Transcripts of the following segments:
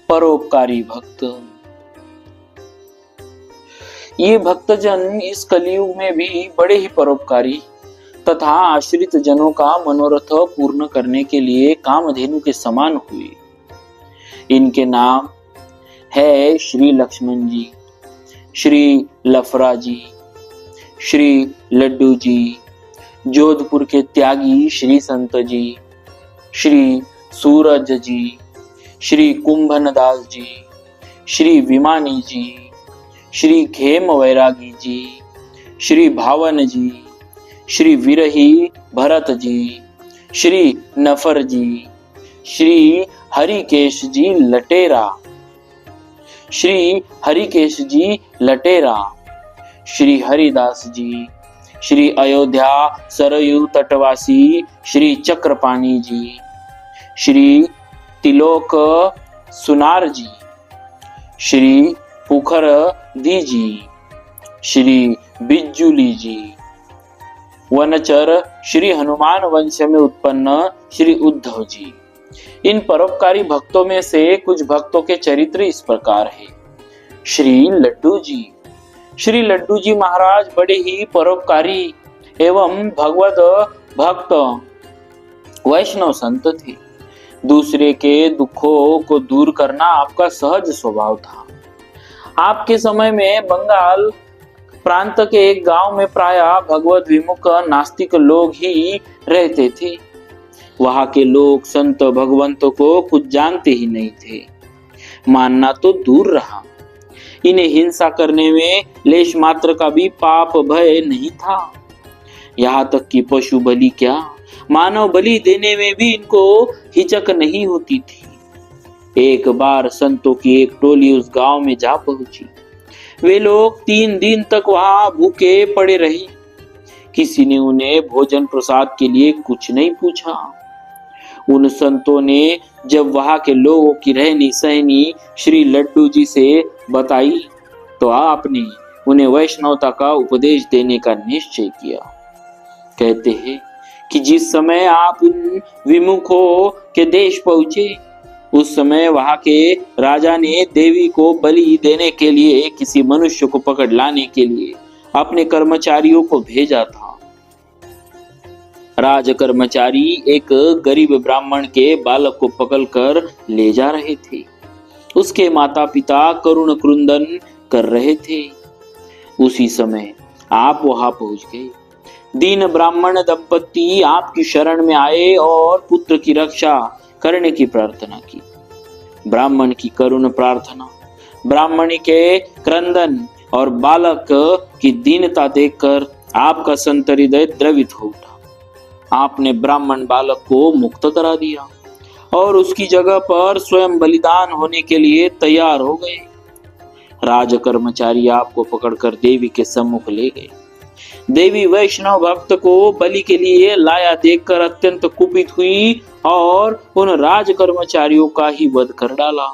परोपकारी भक्त। ये भक्तजन इस कलयुग में भी बड़े ही परोपकारी तथा आश्रित जनों का मनोरथ पूर्ण करने के लिए कामधेनु के समान हुए। इनके नाम है श्री लक्ष्मण जी, श्री लफरा जी, श्री लड्डू जी, जोधपुर के त्यागी श्री संत जी, श्री सूरज जी, श्री कुंभनदास जी, श्री विमानी जी, श्री खेम वैरागी जी, श्री भावन जी, श्री विरही भरत जी, श्री नफर जी, श्री हरिकेश जी लटेरा, श्री हरिकेश जी लटेरा, श्री हरिदास जी, श्री अयोध्या सरयू तटवासी श्री चक्रपाणी जी, श्री तिलोक सुनार जी, श्री पुखर दी जी, श्री बिज्जुली जी, वनचर श्री हनुमान वंश में उत्पन्न श्री उद्धव जी। इन परोपकारी भक्तों में से कुछ भक्तों के चरित्र इस प्रकार है। श्री लड्डू जी। श्री लड्डू जी महाराज बड़े ही परोपकारी एवं भगवत भक्त वैष्णव संत थे। दूसरे के दुखों को दूर करना आपका सहज स्वभाव था। आपके समय में बंगाल प्रांत के एक गांव में प्राय भगवत विमुख नास्तिक लोग ही रहते थे। वहां के लोग संत भगवंत को कुछ जानते ही नहीं थे, मानना तो दूर रहा। इन्हें हिंसा करने में लेश मात्र का भी पाप भय नहीं था। यहाँ तक कि पशु बलि क्या, मानव बलि देने में भी इनको हिचक नहीं होती थी। एक बार संतों की एक टोली उस गांव में जा पहुंची। वे लोग 3 दिन तक वहां भूखे पड़े रहे। किसी ने उन्हें भोजन प्रसाद के लिए कुछ नहीं पूछा। उन संतों ने जब वहां के लोगों की रहनी सहनी श्री लड्डू जी से बताई तो आपने उन्हें वैष्णवता का उपदेश देने का निश्चय किया। कहते हैं कि जिस समय आप उन विमुखों के देश पहुंचे उस समय वहां के राजा ने देवी को बलि देने के लिए किसी मनुष्य को पकड़ लाने के लिए अपने कर्मचारियों को भेजा था। राज कर्मचारी एक गरीब ब्राह्मण के बालक को पकड़कर ले जा रहे थे। उसके माता पिता करुण क्रुंदन कर रहे थे। उसी समय आप वहां पहुंच गए। दीन ब्राह्मण दंपति आपकी शरण में आए और पुत्र की रक्षा करने की प्रार्थना की। ब्राह्मण की करुण प्रार्थना, ब्राह्मणी के क्रंदन और बालक की दीनता देखकर आपका संत हृदय द्रवित हो उठा। आपने ब्राह्मण बालक को मुक्त करा दिया और उसकी जगह पर स्वयं बलिदान होने के लिए तैयार हो गए। राज कर्मचारी आपको पकड़कर देवी के सम्मुख ले गए। देवी वैष्णव भक्त को बलि के लिए लाया देखकर अत्यंत कुपित हुई और उन राज कर्मचारियों का ही वध कर डाला।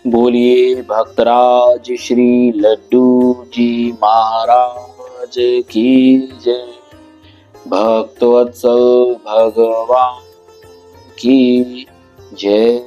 बोलिए भक्तराज श्री लड्डू जी महाराज की जय। भक्तवत्सल भगवान की जय।